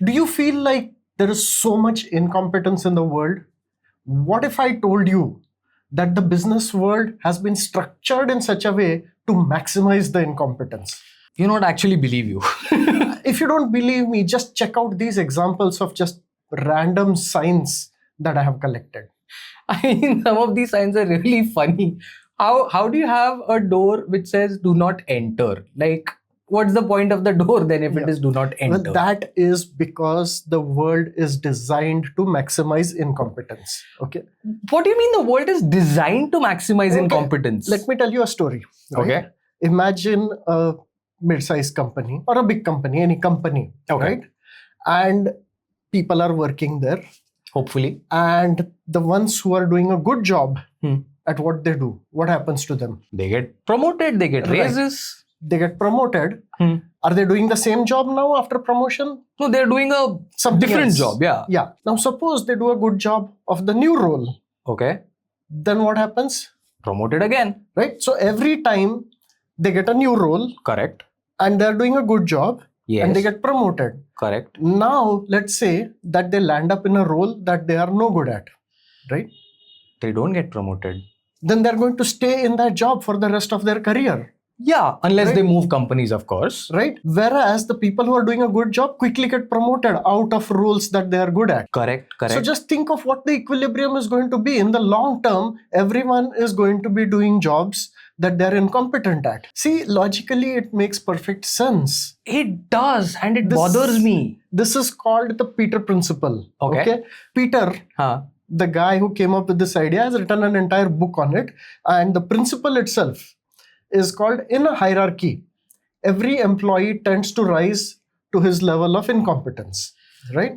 Do you feel like there is so much incompetence in the world? What if I told you that the business world has been structured in such a way to maximize the incompetence? You not actually believe you. If you don't believe me, just check out these examples of just random signs that I have collected. I mean, some of these signs are really funny. How do you have a door which says "Do not enter"? Like, what's the point of the door then if it is "Do not enter"? Well, that is because the world is designed to maximize incompetence. Okay. What do you mean the world is designed to maximize incompetence? Let me tell you a story. Right? Okay. Imagine a mid-sized company or a big company, any company, right? And people are working there. Hopefully. And the ones who are doing a good job at what they do, what happens to them? They get promoted, they get raises. They get promoted. Are they doing the same job now after promotion? No, they're doing a different job. Yeah. Yeah. Now, suppose they do a good job of the new role. Okay. Then what happens? Promoted again. Right. So every time they get a new role. Correct. And they're doing a good job. Yes. And they get promoted. Correct. Now, let's say that they land up in a role that they are no good at. Right. They don't get promoted. Then they're going to stay in that job for the rest of their career. Yeah, unless they move companies, of course. Right. Whereas the people who are doing a good job quickly get promoted out of roles that they are good at. Correct. So just think of what the equilibrium is going to be. In the long term, everyone is going to be doing jobs that they're incompetent at. See, logically, it makes perfect sense. It does, and it bothers me. This is called the Peter principle. Okay. Peter, the guy who came up with this idea, has written an entire book on it. And the principle itself is called, in a hierarchy, every employee tends to rise to his level of incompetence, right?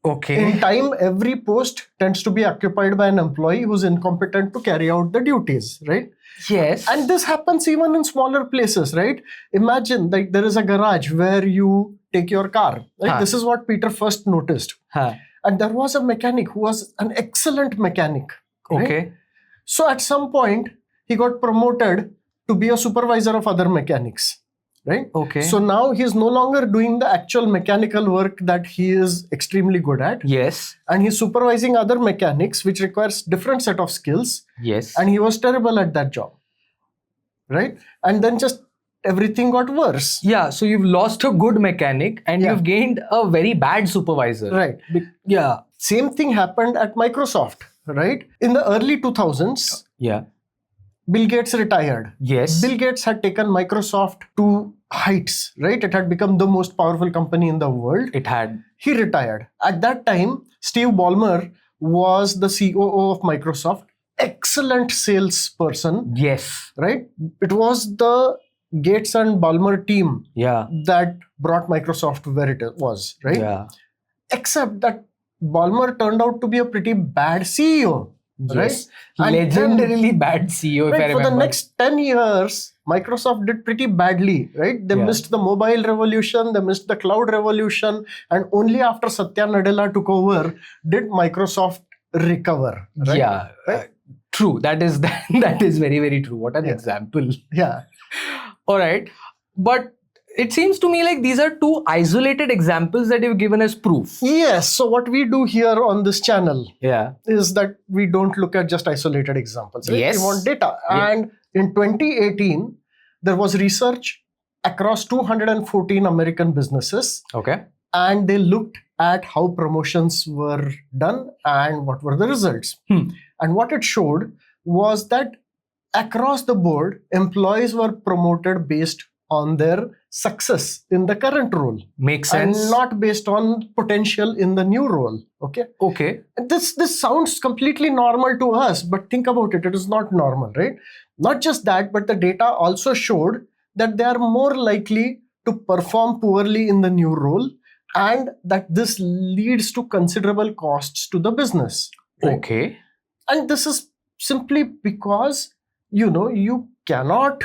Okay. In time, every post tends to be occupied by an employee who's incompetent to carry out the duties, right? Yes. And this happens even in smaller places, right? Imagine that there is a garage where you take your car. Right? This is what Peter first noticed. And there was a mechanic who was an excellent mechanic. Right? Okay. So at some point, he got promoted to be a supervisor of other mechanics, right? Okay. So now he's no longer doing the actual mechanical work that he is extremely good at. Yes. And he's supervising other mechanics, which requires different set of skills. Yes. And he was terrible at that job, right? And then just everything got worse. Yeah. So you've lost a good mechanic and you've gained a very bad supervisor. Right. Yeah. Same thing happened at Microsoft, right? In the early 2000s. Yeah. Bill Gates retired. Yes. Bill Gates had taken Microsoft to heights, right? It had become the most powerful company in the world. It had. He retired. At that time, Steve Ballmer was the COO of Microsoft. Excellent salesperson. Yes. Right? It was the Gates and Ballmer team that brought Microsoft where it was, right? Yeah. Except that Ballmer turned out to be a pretty bad CEO. Yes. Right? Legendarily bad CEO, if I remember. For the next 10 years, Microsoft did pretty badly, right? They missed the mobile revolution, they missed the cloud revolution, and only after Satya Nadella took over did Microsoft recover. Right? Yeah, true. That is very, very true. What an example. Yeah. All right. But it seems to me like these are two isolated examples that you've given as proof. Yes. So what we do here on this channel is that we don't look at just isolated examples. Right? Yes. We want data. And in 2018, there was research across 214 American businesses. Okay. And they looked at how promotions were done and what were the results. And what it showed was that across the board, employees were promoted based on their success in the current role. Makes sense. And not based on potential in the new role. Okay. Okay. This sounds completely normal to us, but think about it. It is not normal, right? Not just that, but the data also showed that they are more likely to perform poorly in the new role, and that this leads to considerable costs to the business. Right? Okay. And this is simply because, you cannot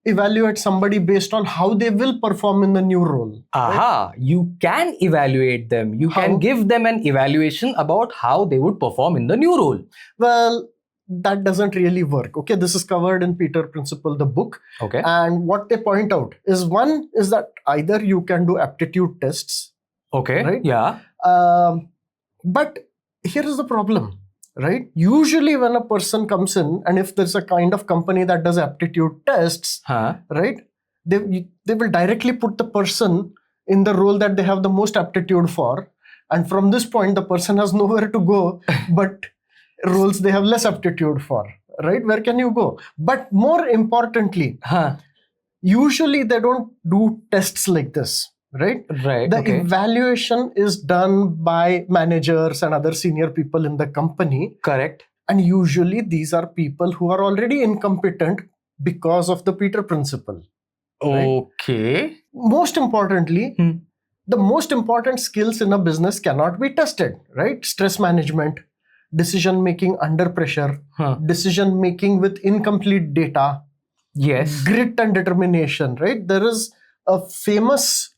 evaluate somebody based on how they will perform in the new role. Aha, right? You can evaluate them. You can give them an evaluation about how they would perform in the new role. Well, that doesn't really work. Okay, this is covered in Peter Principle, the book. Okay. And what they point out is, one is that either you can do aptitude tests. Okay. Right? Yeah. But here is the problem, right? Usually when a person comes in, and if there's a kind of company that does aptitude tests, right, they will directly put the person in the role that they have the most aptitude for. And from this point, the person has nowhere to go but roles they have less aptitude for, right? Where can you go? But more importantly, usually they don't do tests like this, right? Right. The Okay. evaluation is done by managers and other senior people in the company. Correct. And usually these are people who are already incompetent because of the Peter principle. Right? Okay. Most importantly, the most important skills in a business cannot be tested, right? Stress management, decision making under pressure, decision making with incomplete data, yes, grit and determination, right? There is a famous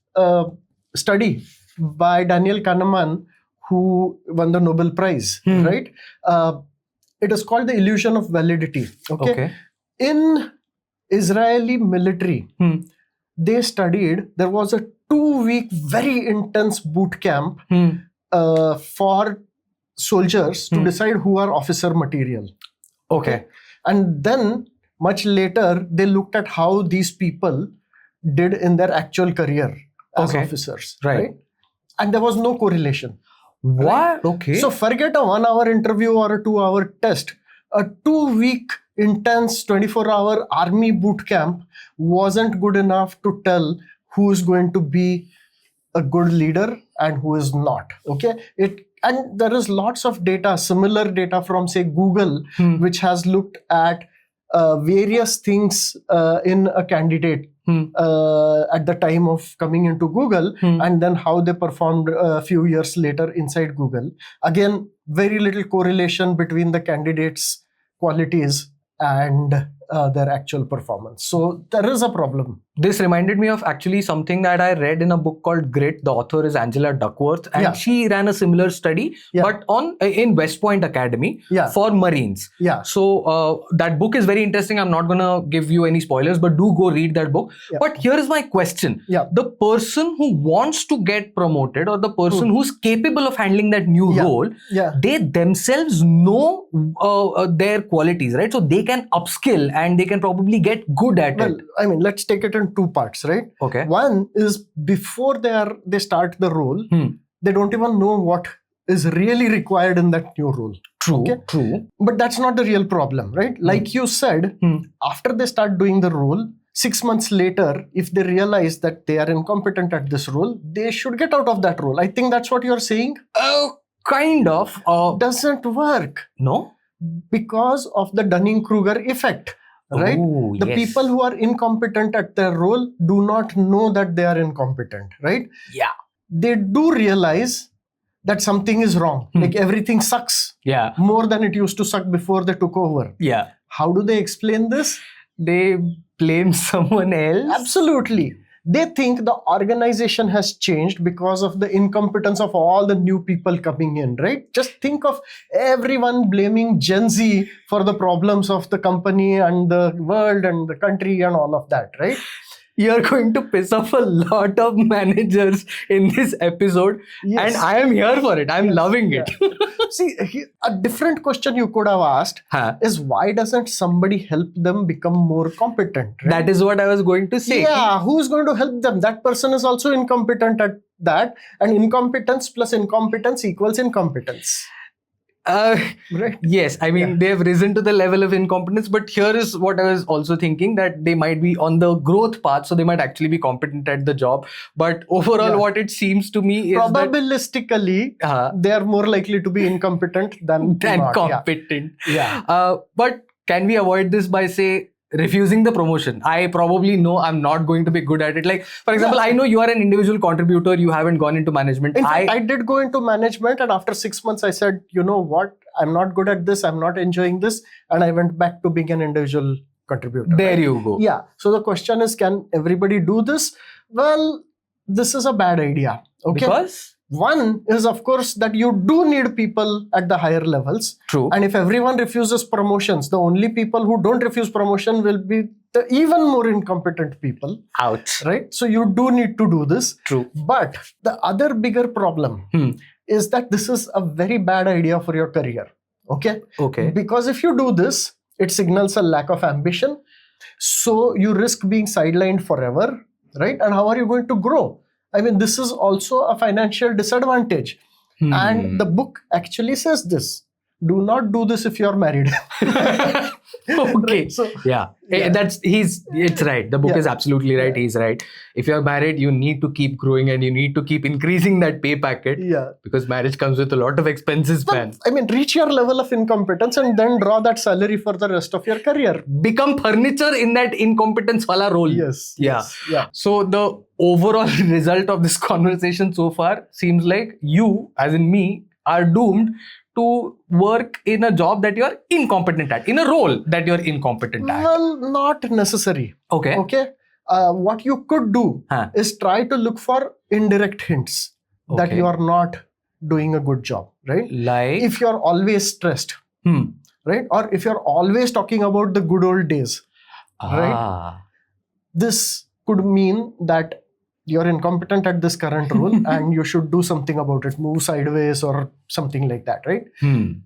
study by Daniel Kahneman who won the Nobel Prize, right? It is called the illusion of validity. Okay. In Israeli military, they studied, there was a 2-week very intense boot camp for soldiers to decide who are officer material. Okay. And then much later, they looked at how these people did in their actual career as officers. Right. And there was no correlation. What? Right? Okay. So forget a 1-hour interview or a 2-hour test. A 2-week intense 24-hour army boot camp wasn't good enough to tell who is going to be a good leader and who is not. Okay. And there is lots of data, similar data from say Google, which has looked at various things in a candidate at the time of coming into Google, and then how they performed a few years later inside Google. Again, very little correlation between the candidates' qualities and their actual performance. So there is a problem. This reminded me of actually something that I read in a book called Grit. The author is Angela Duckworth, and she ran a similar study, but in West Point Academy for Marines. So that book is very interesting. I'm not gonna give you any spoilers, but do go read that book. But here is my question: the person who wants to get promoted, or the person who's capable of handling that new role, they themselves know their qualities, right? So they can upskill and they can probably get good at it. I mean, let's take it in 2 parts, right? Okay. One is before they start the role, they don't even know what is really required in that new role. True. True. But that's not the real problem, right? Like you said, after they start doing the role, 6 months later, if they realize that they are incompetent at this role, they should get out of that role. I think that's what you're saying. Kind of. Doesn't work. No? Because of the Dunning-Kruger effect. Right? Ooh, the people who are incompetent at their role do not know that they are incompetent, right? Yeah. They do realize that something is wrong. Like everything sucks. Yeah. More than it used to suck before they took over. Yeah. How do they explain this? They blame someone else. Absolutely. They think the organization has changed because of the incompetence of all the new people coming in, right? Just think of everyone blaming Gen Z for the problems of the company and the world and the country and all of that, right? You're going to piss off a lot of managers in this episode, and I am here for it. I'm loving it. See, a different question you could have asked is why doesn't somebody help them become more competent? Right? That is what I was going to say. Yeah, who's going to help them? That person is also incompetent at that, and incompetence plus incompetence equals incompetence. Right. Yes, I mean, they have risen to the level of incompetence, but here is what I was also thinking, that they might be on the growth path, so they might actually be competent at the job. But overall, what it seems to me is probabilistically, they are more likely to be incompetent than competent. But can we avoid this by, say, refusing the promotion? I probably know I'm not going to be good at it. Like, for example, I know you are an individual contributor. You haven't gone into management. In fact, I did go into management, and after 6 months, I said, you know what? I'm not good at this. I'm not enjoying this. And I went back to being an individual contributor. There you go. Yeah. So the question is, can everybody do this? Well, this is a bad idea. Okay. One is, of course, that you do need people at the higher levels. True. And if everyone refuses promotions, the only people who don't refuse promotion will be the even more incompetent people. Ouch. Right? So you do need to do this. True. But the other bigger problem is that this is a very bad idea for your career. Okay? Okay. Because if you do this, it signals a lack of ambition. So you risk being sidelined forever. Right? And how are you going to grow? I mean, this is also a financial disadvantage. And the book actually says this. Do not do this if you're married. Okay. Right? So, it's right. The book is absolutely right. He's right. If you're married, you need to keep growing and you need to keep increasing that pay packet. Yeah. Because marriage comes with a lot of expenses, man. I mean, reach your level of incompetence and then draw that salary for the rest of your career. Become furniture in that incompetence wala role. Yes. Yeah. Yes, yeah. So the overall result of this conversation so far seems like you, as in me, are doomed to work in a job that you're incompetent at, in a role that you're incompetent at. Well, not necessary. Okay. Okay. What you could do is try to look for indirect hints that you are not doing a good job, right? Like? If you're always stressed, right? Or if you're always talking about the good old days, right? This could mean that you're incompetent at this current role and you should do something about it, move sideways or something like that, right?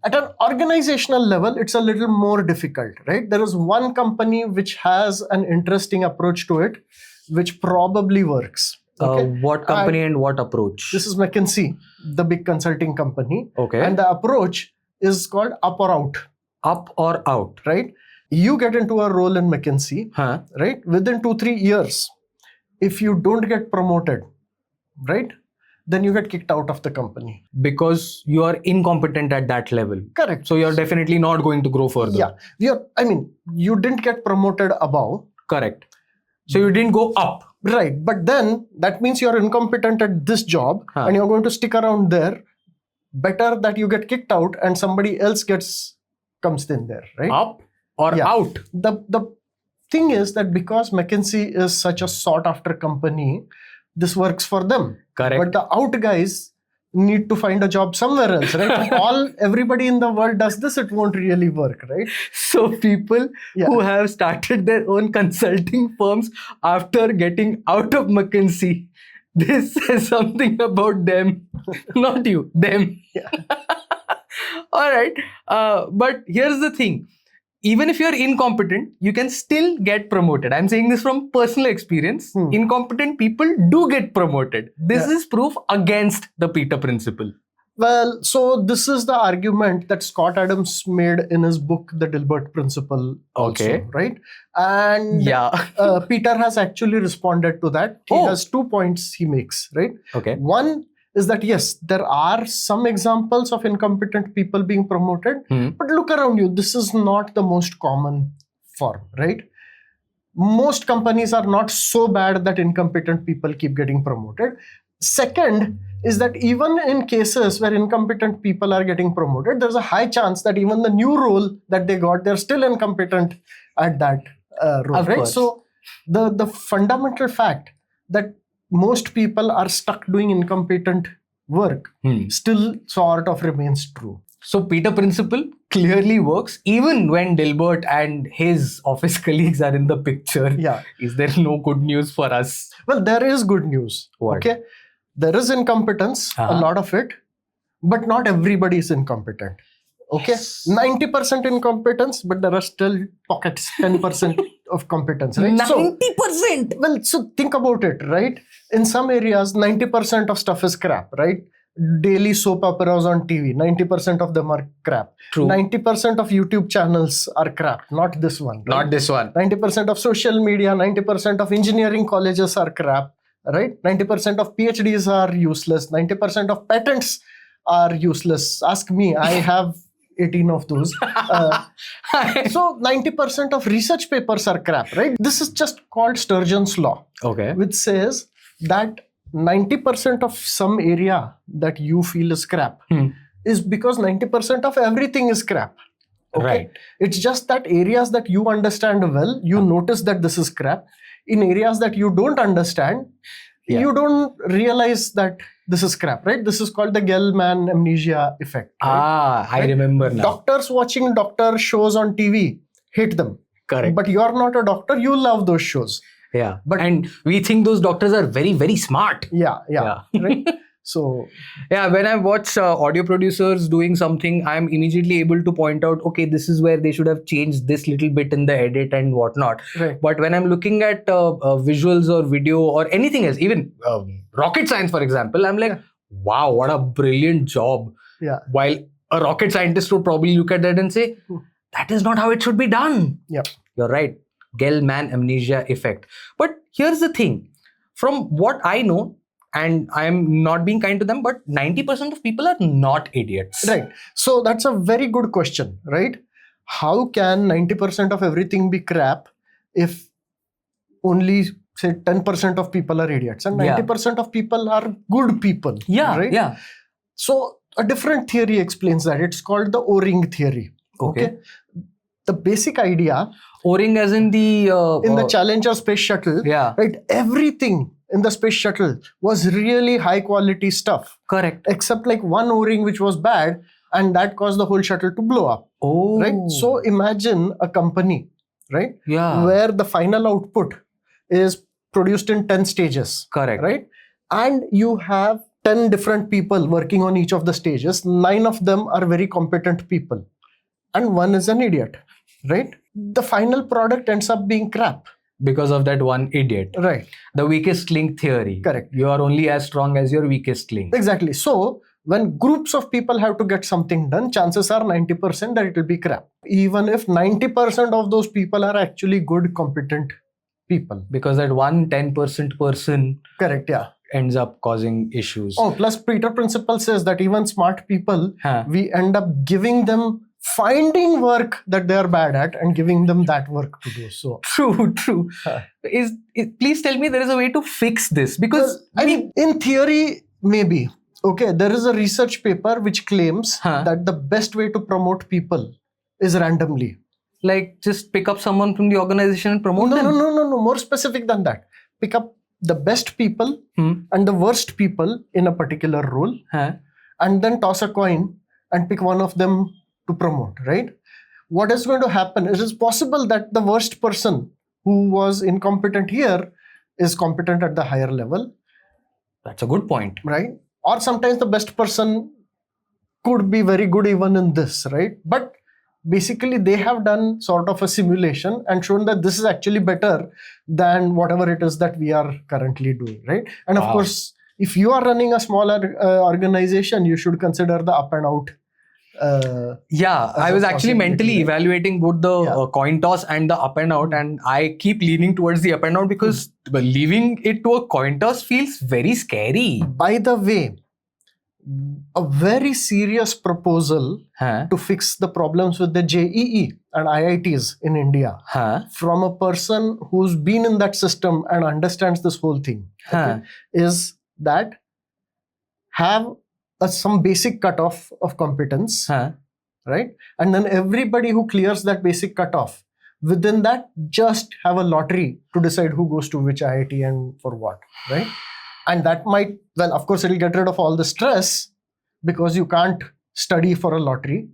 At an organizational level, it's a little more difficult, right? There is one company which has an interesting approach to it, which probably works. Okay? What company and what approach? This is McKinsey, the big consulting company. Okay. And the approach is called up or out. Up or out. Right? You get into a role in McKinsey, right? Within 2-3 years, if you don't get promoted, right, then you get kicked out of the company. Because you are incompetent at that level. Correct. So you're definitely not going to grow further. Yeah. You didn't get promoted above. Correct. So you didn't go up. Right. But then that means you're incompetent at this job and you're going to stick around there. Better that you get kicked out and somebody else comes in there, right? Up or out. The thing is that because McKinsey is such a sought after company, this works for them. Correct. But the out guys need to find a job somewhere else, right? Everybody in the world does this, it won't really work, right? So people who have started their own consulting firms after getting out of McKinsey, this says something about them. Not you, them. All right. But here's the thing. Even if you're incompetent, you can still get promoted. I'm saying this from personal experience. Incompetent people do get promoted. This is proof against the Peter Principle. Well, so this is the argument that Scott Adams made in his book, The Dilbert Principle, also, right? And Peter has actually responded to that. He has 2 points he makes, right? Okay. One is that, yes, there are some examples of incompetent people being promoted, but look around you. This is not the most common form, right? Most companies are not so bad that incompetent people keep getting promoted. Second is that even in cases where incompetent people are getting promoted, there's a high chance that even the new role that they got, they're still incompetent at that role, right? So the fundamental fact that most people are stuck doing incompetent work still sort of remains true. So Peter Principle clearly works even when Dilbert and his office colleagues are in the picture. Yeah. Is there no good news for us? Well, there is good news. What? Okay. There is incompetence, a lot of it, but not everybody is incompetent. Okay. 90% incompetence, but there are still pockets, 10% of competence, right? 90%? So think about it, right? In some areas, 90% of stuff is crap, right? Daily soap operas on TV, 90% of them are crap. True. 90% of YouTube channels are crap, not this one. Right? Not this one. 90% of social media, 90% of engineering colleges are crap, right? 90% of PhDs are useless, 90% of patents are useless. Ask me, I have 18 of those. So 90% of research papers are crap, right? This is just called Sturgeon's law, which says that 90% of some area that you feel is crap is because 90% of everything is crap. Okay? Right. It's just that areas that you understand well, you notice that this is crap. In areas that you don't understand, you don't realize that this is crap, right? This is called the Gell-Mann amnesia effect. Right? I remember now. Doctors watching doctor shows on TV hate them. Correct. But you're not a doctor, you love those shows. Yeah. And we think those doctors are very, very smart. Yeah. Right? So yeah, when I watch audio producers doing something, I'm immediately able to point out, okay, this is where they should have changed this little bit in the edit and whatnot. Right. But when I'm looking at visuals or video or anything else, even rocket science, for example, I'm like, wow, what a brilliant job. Yeah. While a rocket scientist would probably look at that and say, that is not how it should be done. Yeah. You're right. Gell-Mann amnesia effect. But here's the thing. From what I know, and I'm not being kind to them, but 90% of people are not idiots. Right. So that's a very good question, right? How can 90% of everything be crap if only, say, 10% of people are idiots and 90% of people are good people? Yeah. Right? Yeah. So a different theory explains that. It's called the O-ring theory. Okay. The basic idea. O-ring as in the... in the Challenger space shuttle. Yeah. Right. Everything in the space shuttle was really high quality stuff. Correct. Except like one O-ring which was bad, and that caused the whole shuttle to blow up. Oh. Right. So imagine a company, right? Yeah. Where the final output is produced in 10 stages. Correct. Right. And you have 10 different people working on each of the stages. 9 of them are very competent people. And one is an idiot. Right. The final product ends up being crap. Because of that one idiot. Right. The weakest link theory. Correct. You are only as strong as your weakest link. Exactly. So when groups of people have to get something done, chances are 90% that it will be crap. Even if 90% of those people are actually good, competent people. Because that 10% person Correct, yeah. ends up causing issues. Oh, plus Peter Principle says that even smart people, we end up giving them, finding work that they are bad at and giving them that work to do. So true. Please tell me there is a way to fix this, because I mean, in theory, maybe. Okay, there is a research paper which claims that the best way to promote people is randomly. Like just pick up someone from the organization and promote them? No. More specific than that. Pick up the best people and the worst people in a particular role, and then toss a coin and pick one of them to promote, right? What is going to happen? It is possible that the worst person who was incompetent here is competent at the higher level. That's a good point. Right? Or sometimes the best person could be very good even in this, right? But basically they have done sort of a simulation and shown that this is actually better than whatever it is that we are currently doing, right? And of course, if you are running a smaller organization, you should consider the up and out. I was actually mentally evaluating both the coin toss and the up and out, and I keep leaning towards the up and out because leaving it to a coin toss feels very scary. By the way, a very serious proposal to fix the problems with the JEE and IITs in India from a person who's been in that system and understands this whole thing is that have some basic cutoff of competence, right? And then everybody who clears that basic cutoff, within that, just have a lottery to decide who goes to which IIT and for what, right? And that might, well, of course, it'll get rid of all the stress because you can't study for a lottery.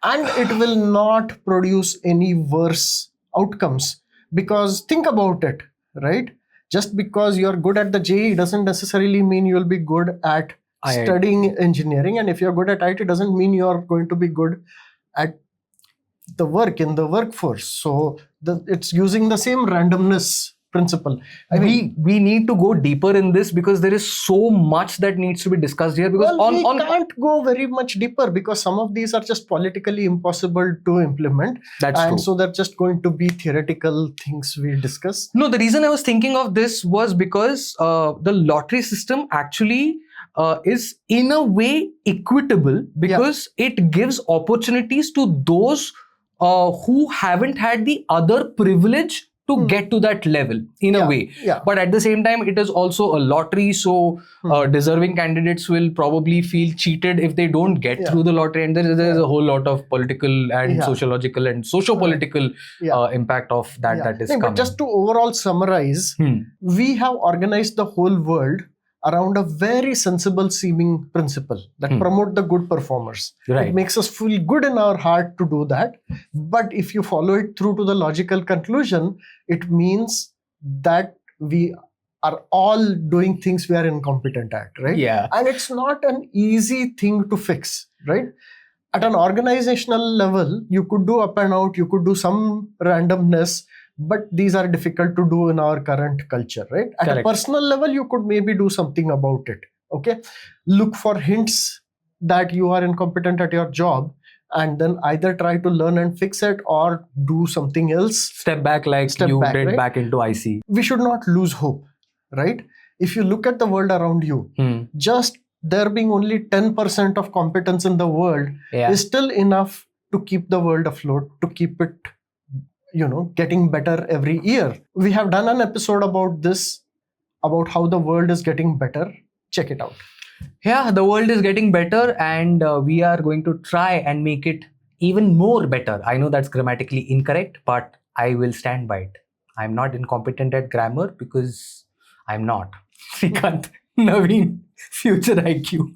And it will not produce any worse outcomes. Because think about it, right? Just because you're good at the JEE doesn't necessarily mean you'll be good at studying engineering, and if you're good at IT, doesn't mean you're going to be good at the work in the workforce. So it's using the same randomness principle. I mean, we need to go deeper in this because there is so much that needs to be discussed here. Because we can't go very much deeper because some of these are just politically impossible to implement. That's true. So they're just going to be theoretical things we discuss. No, the reason I was thinking of this was because the lottery system actually is in a way equitable because it gives opportunities to those who haven't had the other privilege to get to that level in a way. But at the same time, it is also a lottery. So deserving candidates will probably feel cheated if they don't get through the lottery. And there is a whole lot of political and sociological and socio-political impact of that is coming. But just to overall summarize, we have organized the whole world around a very sensible seeming principle that promote the good performers. Right. It makes us feel good in our heart to do that. But if you follow it through to the logical conclusion, it means that we are all doing things we are incompetent at, right? Yeah. And it's not an easy thing to fix, right? At an organizational level, you could do up and out, you could do some randomness, but these are difficult to do in our current culture, right? At Correct. a personal level, you could maybe do something about it. Okay. Look for hints that you are incompetent at your job, and then either try to learn and fix it or do something else. Step back like Step you back, did right? back into IC. We should not lose hope, right? If you look at the world around you, just there being only 10% of competence in the world is still enough to keep the world afloat, to keep it, getting better every year. We have done an episode about this, about how the world is getting better. Check it out. Yeah, the world is getting better, and we are going to try and make it even more better. I know that's grammatically incorrect, but I will stand by it. I'm not incompetent at grammar because I'm not. Srikant, Naveen, Future IQ.